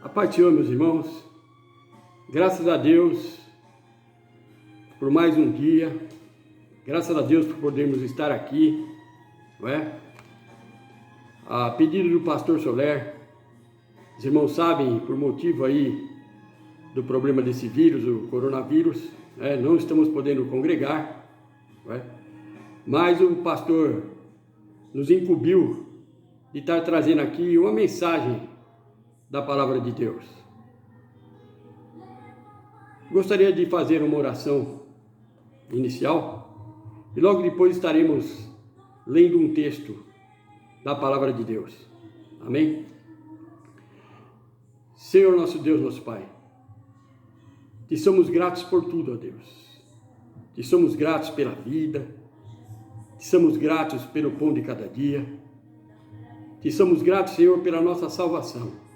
A paz do Senhor, meus irmãos. Graças a Deus por mais um dia. Graças a Deus por podermos estar aqui, não é? A pedido do pastor Soler, os irmãos sabem, por motivo aí do problema desse vírus, o coronavírus, não estamos podendo congregar, não é? Mas o pastor nos incumbiu de estar trazendo aqui uma mensagem da palavra de Deus. Gostaria de fazer uma oração inicial e logo depois estaremos lendo um texto da palavra de Deus. Amém? Senhor nosso Deus, nosso Pai, te somos gratos por tudo, ó Deus. Te somos gratos pela vida, te somos gratos pelo pão de cada dia, te somos gratos, Senhor, pela nossa salvação.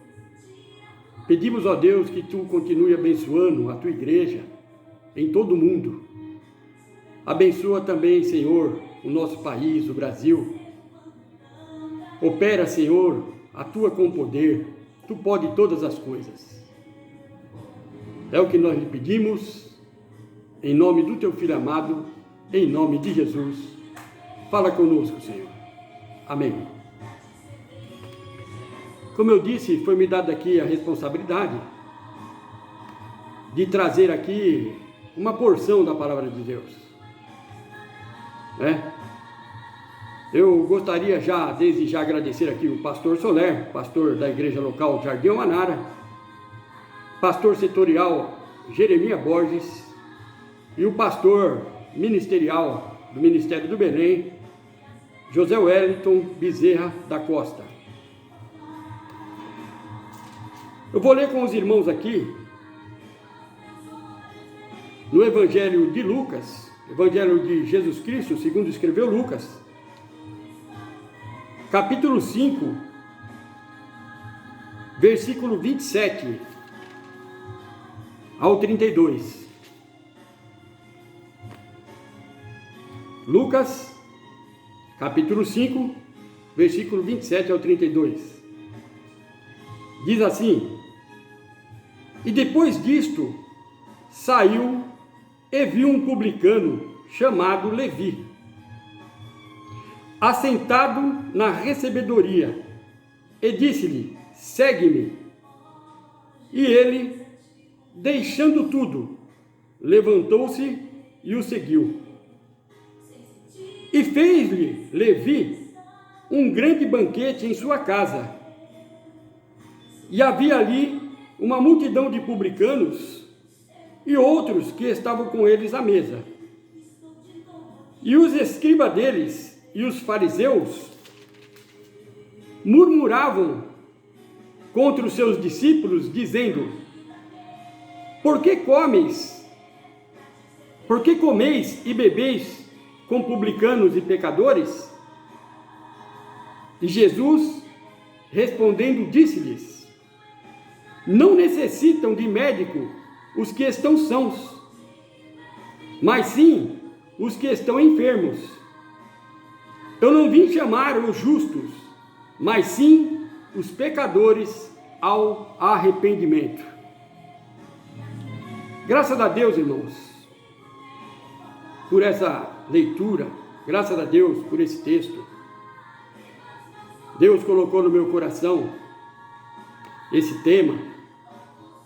Pedimos, ó Deus, que Tu continue abençoando a Tua igreja em todo o mundo. Abençoa também, Senhor, o nosso país, o Brasil. Opera, Senhor, atua com poder. Tu pode todas as coisas. É o que nós lhe pedimos, em nome do Teu Filho amado, em nome de Jesus. Fala conosco, Senhor. Amém. Como eu disse, foi me dada aqui a responsabilidade de trazer aqui uma porção da palavra de Deus. Eu gostaria desde já agradecer aqui o pastor Soler, pastor da igreja local Jardim Manara, pastor setorial Jeremias Borges e o pastor ministerial do Ministério do Belém, José Wellington Bezerra da Costa. Eu vou ler com os irmãos aqui, no Evangelho de Lucas, Evangelho de Jesus Cristo, segundo escreveu Lucas, capítulo 5, versículo 27 ao 32. Lucas, capítulo 5, versículo 27 ao 32. Diz assim: E depois disto, saiu e viu um publicano chamado Levi, assentado na recebedoria, e disse-lhe: Segue-me. E ele, deixando tudo, levantou-se e o seguiu. E fez-lhe Levi um grande banquete em sua casa. E havia ali uma multidão de publicanos e outros que estavam com eles à mesa. E os escribas deles e os fariseus murmuravam contra os seus discípulos, dizendo: Por que comeis e bebeis com publicanos e pecadores? E Jesus, respondendo, disse-lhes: Não necessitam de médico os que estão sãos, mas sim os que estão enfermos. Eu não vim chamar os justos, mas sim os pecadores ao arrependimento. Graças a Deus, irmãos, por essa leitura, graças a Deus por esse texto. Deus colocou no meu coração esse tema,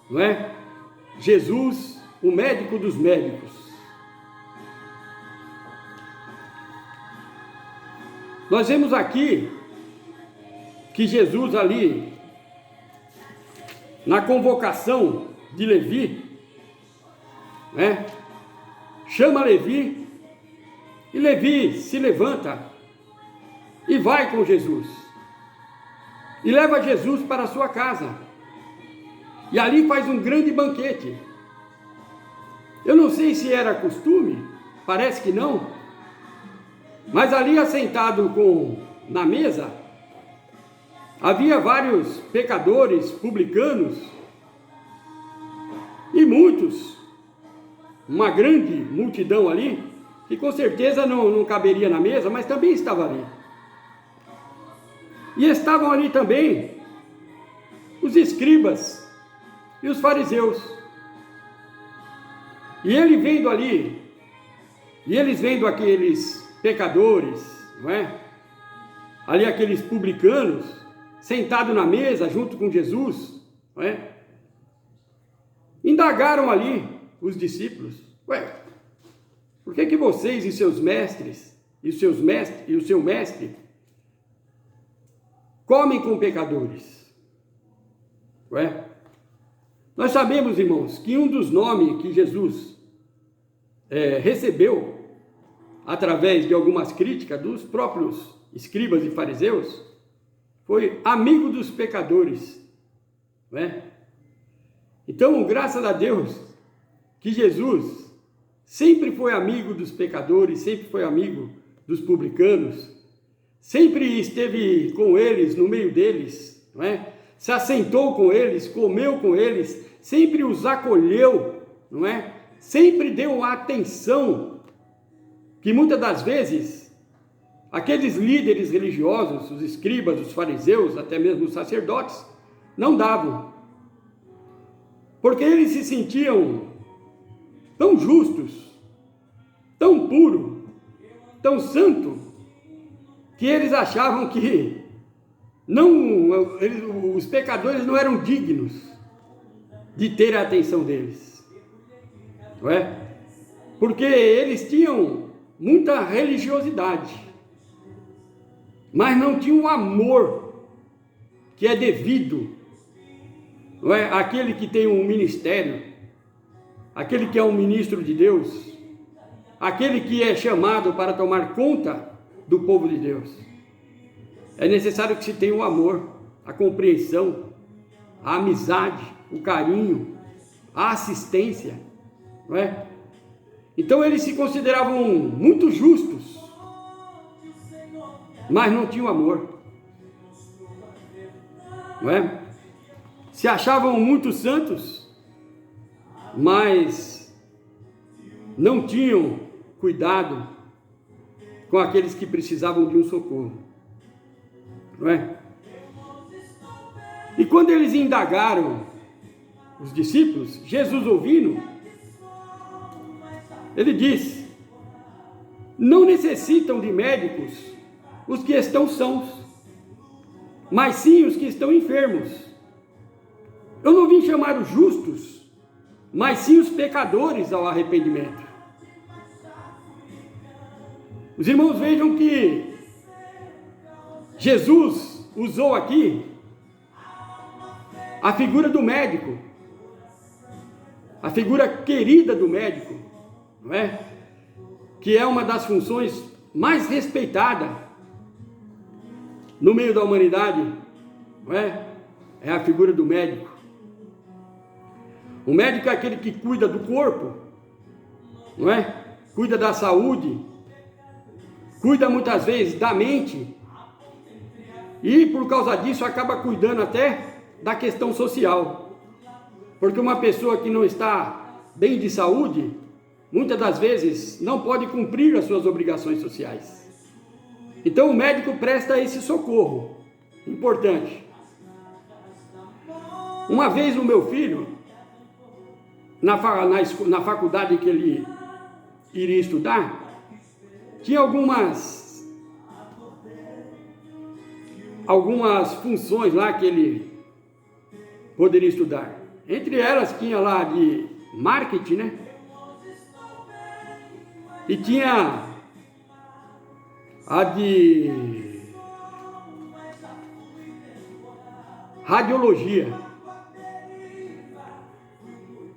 não é? Jesus, o médico dos médicos. Nós vemos aqui que Jesus ali, na convocação de Levi, chama Levi, e Levi se levanta e vai com Jesus, e leva Jesus para a sua casa, e ali faz um grande banquete. Eu não sei se era costume, parece que não, mas ali assentado na mesa, havia vários pecadores, publicanos, e muitos, uma grande multidão ali, que com certeza não caberia na mesa, mas também estava ali. E estavam ali também os escribas e os fariseus. E ele vendo ali, e eles vendo aqueles pecadores, não é? Ali aqueles publicanos, sentados na mesa junto com Jesus, não é? Indagaram ali os discípulos: ué, por que vocês e seus mestres, e o seu mestre, comem com pecadores? Ué? Nós sabemos, irmãos, que um dos nomes que Jesus recebeu, através de algumas críticas dos próprios escribas e fariseus, foi amigo dos pecadores. Né? Então, graças a Deus, que Jesus sempre foi amigo dos pecadores, sempre foi amigo dos publicanos, sempre esteve com eles, no meio deles, não é? Se assentou com eles, comeu com eles, sempre os acolheu, não é? Sempre deu atenção que muitas das vezes aqueles líderes religiosos, os escribas, os fariseus, até mesmo os sacerdotes, não davam. Porque eles se sentiam tão justos, tão puros, tão santos, que eles achavam que os pecadores não eram dignos de ter a atenção deles. Não é? Porque eles tinham muita religiosidade, mas não tinham o amor que é devido, não é? Aquele que tem um ministério, aquele que é um ministro de Deus, aquele que é chamado para tomar conta do povo de Deus. É necessário que se tenha o amor, a compreensão, a amizade, o carinho, a assistência, não é? Então eles se consideravam muito justos, mas não tinham amor, não é? Se achavam muito santos, mas não tinham cuidado com aqueles que precisavam de um socorro, não é? E quando eles indagaram os discípulos, Jesus ouvindo, ele disse: não necessitam de médicos os que estão sãos, mas sim os que estão enfermos. Eu não vim chamar os justos, mas sim os pecadores ao arrependimento. Os irmãos vejam que Jesus usou aqui a figura do médico, a figura querida do médico, não é? Que é uma das funções mais respeitadas no meio da humanidade, não é? É a figura do médico. O médico é aquele que cuida do corpo, não é? Cuida da saúde, cuida muitas vezes da mente, e por causa disso acaba cuidando até da questão social, porque uma pessoa que não está bem de saúde, muitas das vezes não pode cumprir as suas obrigações sociais. Então o médico presta esse socorro importante. Uma vez o meu filho, na faculdade que ele iria estudar, tinha algumas funções lá que ele poderia estudar. Entre elas tinha lá de marketing, né? E tinha a de radiologia.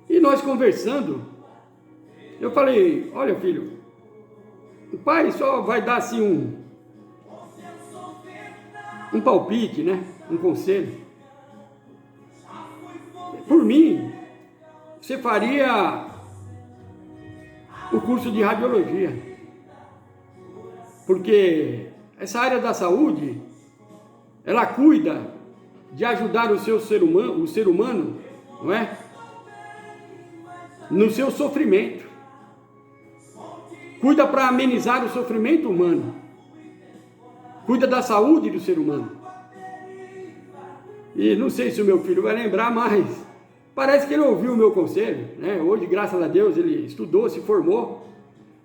E nós conversando, eu falei: olha, filho, o pai só vai dar assim um palpite, né? Um conselho. Por mim, você faria o curso de radiologia, porque essa área da saúde, ela cuida de ajudar o ser humano, não é? No seu sofrimento, cuida para amenizar o sofrimento humano, cuida da saúde do ser humano. E não sei se o meu filho vai lembrar, mas Parece que ele ouviu o meu conselho, né? Hoje, graças a Deus, ele estudou, se formou,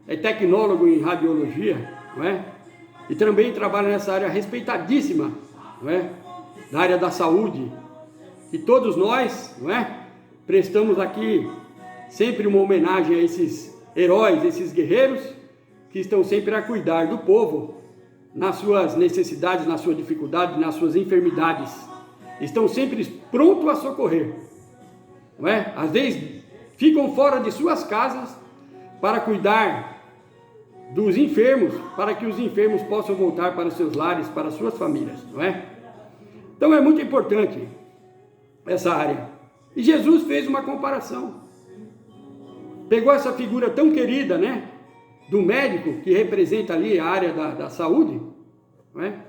é tecnólogo em radiologia, não é? E também trabalha nessa área respeitadíssima, não é? Na área da saúde. E todos nós, não é? Prestamos aqui sempre uma homenagem a esses heróis, esses guerreiros que estão sempre a cuidar do povo nas suas necessidades, nas suas dificuldades, nas suas enfermidades. Estão sempre prontos a socorrer, não é? Às vezes ficam fora de suas casas para cuidar dos enfermos, para que os enfermos possam voltar para os seus lares, para as suas famílias, não é? Então é muito importante essa área. E Jesus fez uma comparação. Pegou essa figura tão querida, né? Do médico, que representa ali a área da saúde, não é?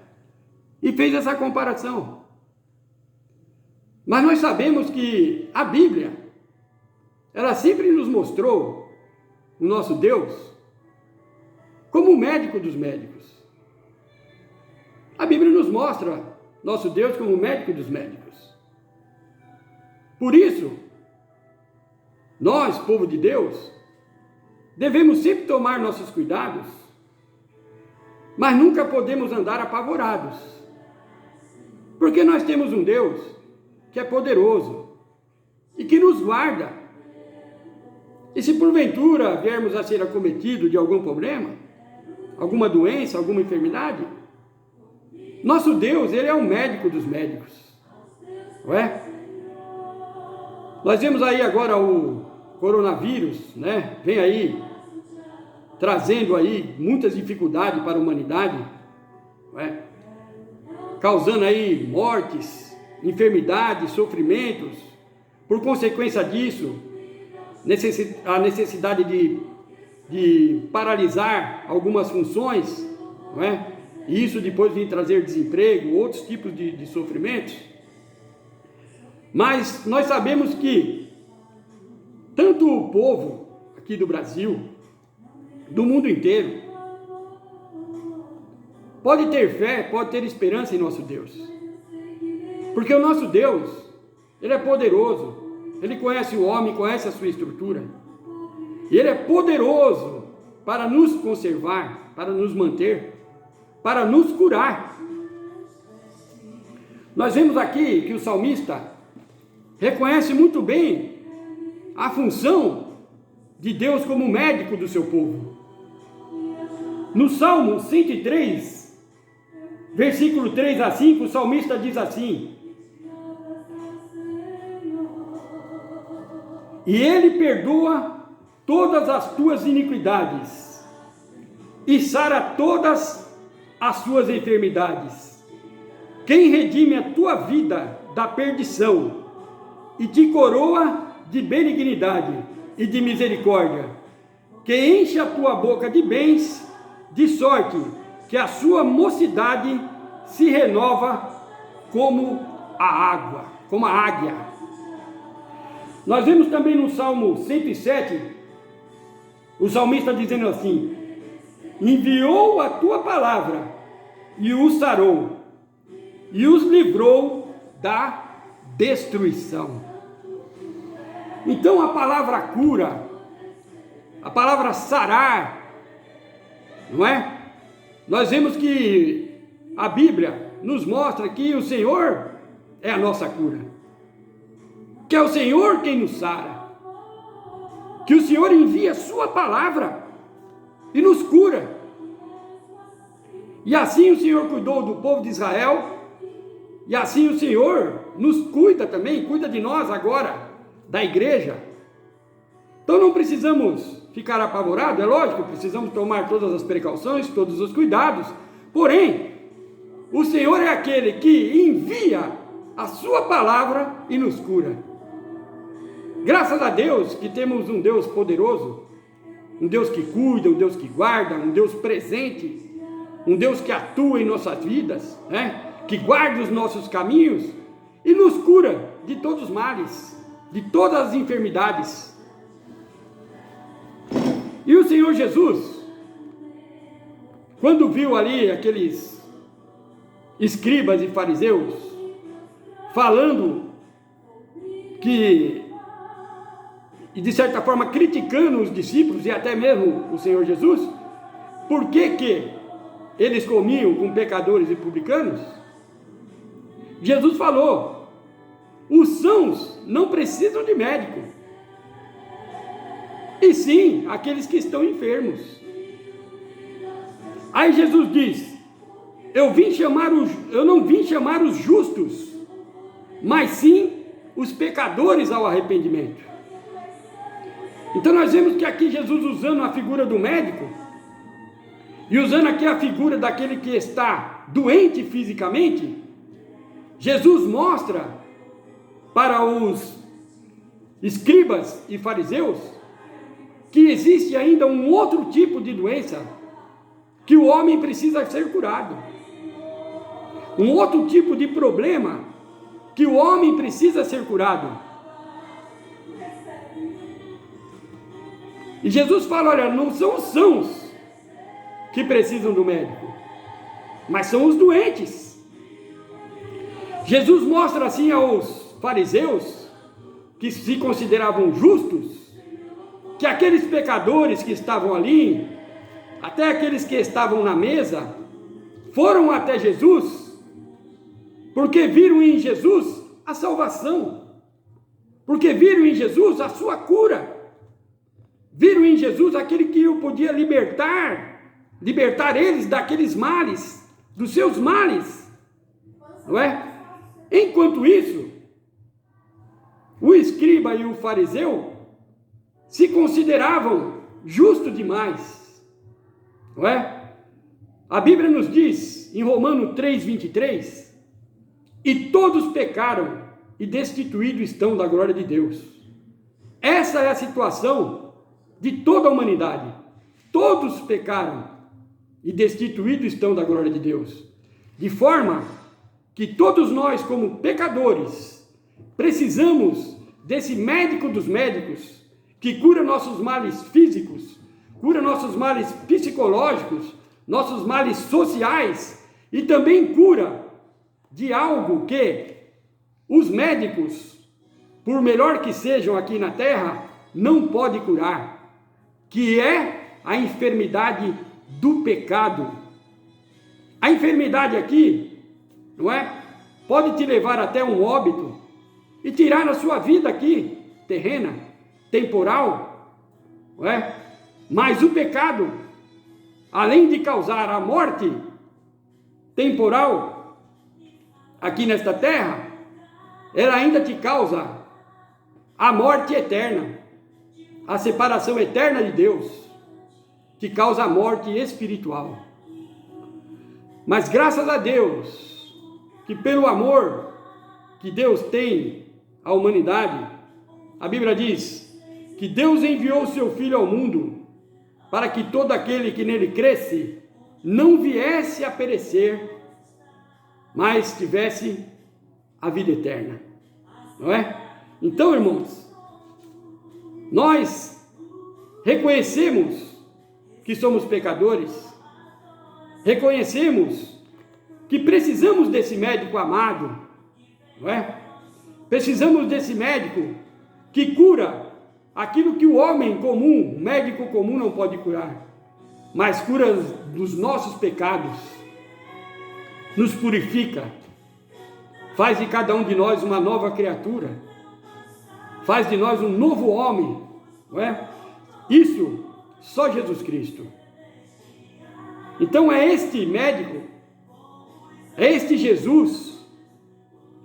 E fez essa comparação. Mas nós sabemos que a Bíblia, ela sempre nos mostrou o nosso Deus como o médico dos médicos. A Bíblia nos mostra nosso Deus como o médico dos médicos. Por isso, nós, povo de Deus, devemos sempre tomar nossos cuidados, mas nunca podemos andar apavorados, porque nós temos um Deus que é poderoso e que nos guarda. E se porventura viermos a ser acometidos de algum problema, alguma doença, alguma enfermidade, nosso Deus, Ele é o médico dos médicos, não é? Nós vemos aí agora o coronavírus, né? Vem aí, trazendo aí muitas dificuldades para a humanidade, não é? Causando aí mortes, enfermidades, sofrimentos. Por consequência disso, a necessidade de paralisar algumas funções, não é? E isso depois vem trazer desemprego, outros tipos de sofrimentos. Mas nós sabemos que tanto o povo aqui do Brasil, do mundo inteiro, pode ter fé, pode ter esperança em nosso Deus. Porque o nosso Deus, Ele é poderoso, Ele conhece o homem, conhece a sua estrutura. E Ele é poderoso para nos conservar, para nos manter, para nos curar. Nós vemos aqui que o salmista reconhece muito bem a função de Deus como médico do seu povo. No Salmo 103, versículo 3 a 5, o salmista diz assim: e Ele perdoa todas as tuas iniquidades e sara todas as suas enfermidades. Quem redime a tua vida da perdição e te coroa de benignidade e de misericórdia, que enche a tua boca de bens, de sorte que a sua mocidade se renova como a água, como a águia. Nós vemos também no Salmo 107, o salmista dizendo assim: enviou a tua palavra e os sarou, e os livrou da destruição. Então a palavra cura, a palavra sarar, não é? Nós vemos que a Bíblia nos mostra que o Senhor é a nossa cura, que é o Senhor quem nos sara, que o Senhor envia a sua palavra e nos cura. E assim o Senhor cuidou do povo de Israel, e assim o Senhor nos cuida também, cuida de nós agora, da igreja. Então não precisamos ficar apavorados, é lógico, precisamos tomar todas as precauções, todos os cuidados, porém, o Senhor é aquele que envia a sua palavra e nos cura. Graças a Deus que temos um Deus poderoso, um Deus que cuida, um Deus que guarda, um Deus presente, um Deus que atua em nossas vidas, né? Que guarda os nossos caminhos e nos cura de todos os males, de todas as enfermidades. E o Senhor Jesus, quando viu ali aqueles escribas e fariseus falando que e de certa forma criticando os discípulos e até mesmo o Senhor Jesus, por que eles comiam com pecadores e publicanos? Jesus falou: os sãos não precisam de médico, e sim aqueles que estão enfermos. Aí Jesus diz: eu não vim chamar os justos, mas sim os pecadores ao arrependimento. Então nós vemos que aqui Jesus, usando a figura do médico, e usando aqui a figura daquele que está doente fisicamente, Jesus mostra para os escribas e fariseus que existe ainda um outro tipo de doença que o homem precisa ser curado. Um outro tipo de problema que o homem precisa ser curado. E Jesus fala: olha, não são os sãos que precisam do médico, mas são os doentes. Jesus mostra assim aos fariseus, que se consideravam justos, que aqueles pecadores que estavam ali, até aqueles que estavam na mesa, foram até Jesus, porque viram em Jesus a salvação, porque viram em Jesus a sua cura, viram em Jesus aquele que o podia libertar eles daqueles males, dos seus males, não é? Enquanto isso, o escriba e o fariseu se consideravam justos demais, não é? A Bíblia nos diz, em Romanos 3:23, e todos pecaram e destituídos estão da glória de Deus. Essa é a situação de toda a humanidade. Todos pecaram e destituídos estão da glória de Deus. De forma que todos nós, como pecadores, precisamos desse médico dos médicos, que cura nossos males físicos, cura nossos males psicológicos, nossos males sociais, e também cura de algo que os médicos, por melhor que sejam aqui na terra, não podem curar, que é a enfermidade do pecado. A enfermidade aqui, não é? Pode te levar até um óbito e tirar a sua vida aqui, terrena, temporal, não é? Mas o pecado, além de causar a morte temporal aqui nesta terra, ela ainda te causa a morte eterna, a separação eterna de Deus, que causa a morte espiritual. Mas graças a Deus, que pelo amor que Deus tem à humanidade, a Bíblia diz que Deus enviou o seu Filho ao mundo para que todo aquele que nele cresce não viesse a perecer, mas tivesse a vida eterna, não é? Então, irmãos, nós reconhecemos que somos pecadores, reconhecemos que precisamos desse médico amado, não é? Precisamos desse médico que cura aquilo que o homem comum, o médico comum não pode curar, mas cura dos nossos pecados, nos purifica, faz de cada um de nós uma nova criatura, faz de nós um novo homem, não é? Isso só Jesus Cristo. Então é este médico, é este Jesus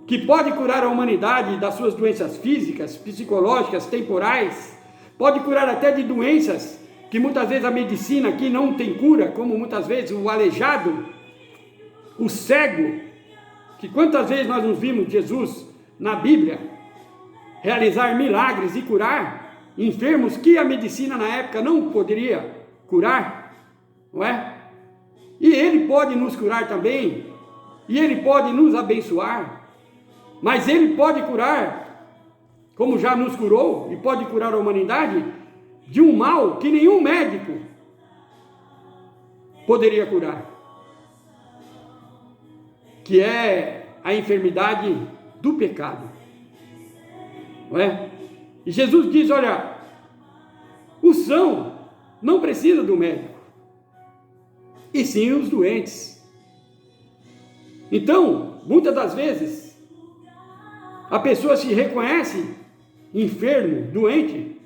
que pode curar a humanidade das suas doenças físicas, psicológicas, temporais, pode curar até de doenças que muitas vezes a medicina aqui não tem cura, como muitas vezes o aleijado, o cego, que quantas vezes nós nos vimos Jesus na Bíblia realizar milagres e curar enfermos que a medicina na época não poderia curar, não é? E Ele pode nos curar também, e Ele pode nos abençoar, mas Ele pode curar, como já nos curou, e pode curar a humanidade de um mal que nenhum médico poderia curar, que é a enfermidade do pecado, não é? E Jesus diz: olha, O são não precisa do médico, e sim os doentes. Então, muitas das vezes, a pessoa se reconhece enfermo, doente,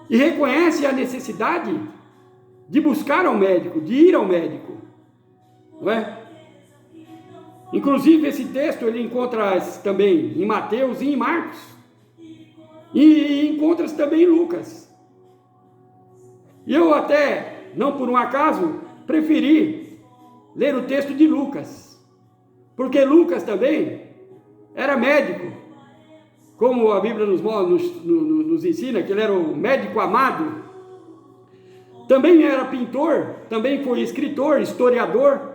e reconhece a necessidade de buscar ao médico, de ir ao médico, não é? Inclusive, esse texto ele encontra também em Mateus e em Marcos, e encontra também em Lucas. E eu até, não por um acaso, preferi ler o texto de Lucas, porque Lucas também era médico, como a Bíblia nos ensina, que ele era o médico amado. Também era pintor, também foi escritor, historiador,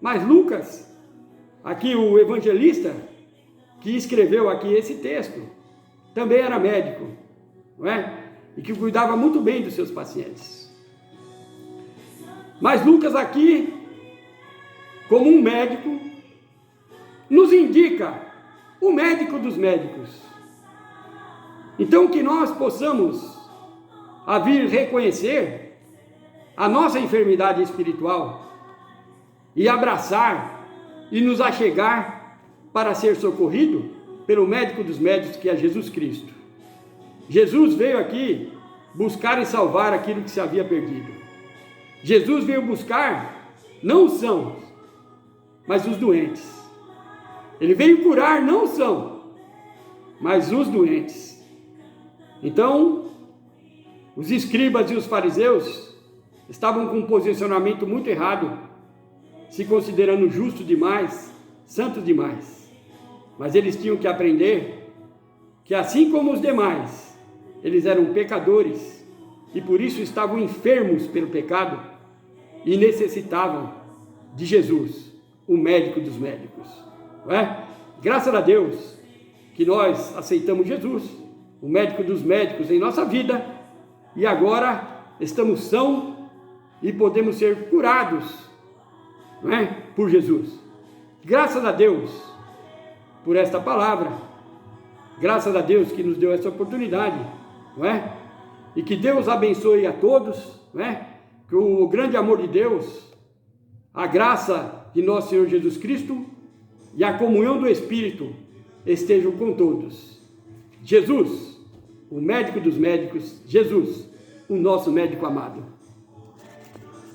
mas Lucas, aqui o evangelista, que escreveu aqui esse texto, também era médico, não é? E que cuidava muito bem dos seus pacientes. Mas Lucas aqui, como um médico, nos indica o médico dos médicos. Então que nós possamos a vir reconhecer a nossa enfermidade espiritual e abraçar e nos achegar para ser socorrido pelo médico dos médicos, que é Jesus Cristo. Jesus veio aqui buscar e salvar aquilo que se havia perdido. Jesus veio buscar não os sãos, mas os doentes. Ele veio curar não os sãos, mas os doentes. Então, os escribas e os fariseus estavam com um posicionamento muito errado, se considerando justo demais, santo demais. Mas eles tinham que aprender que, assim como os demais, eles eram pecadores e por isso estavam enfermos pelo pecado e necessitavam de Jesus, o médico dos médicos. Não é? Graças a Deus que nós aceitamos Jesus, o médico dos médicos, em nossa vida, e agora estamos sãos e podemos ser curados, não é? Por Jesus. Graças a Deus por esta palavra, graças a Deus que nos deu essa oportunidade, não é? E que Deus abençoe a todos, não é? Que o grande amor de Deus, a graça de nosso Senhor Jesus Cristo e a comunhão do Espírito estejam com todos. Jesus, o médico dos médicos, Jesus, o nosso médico amado.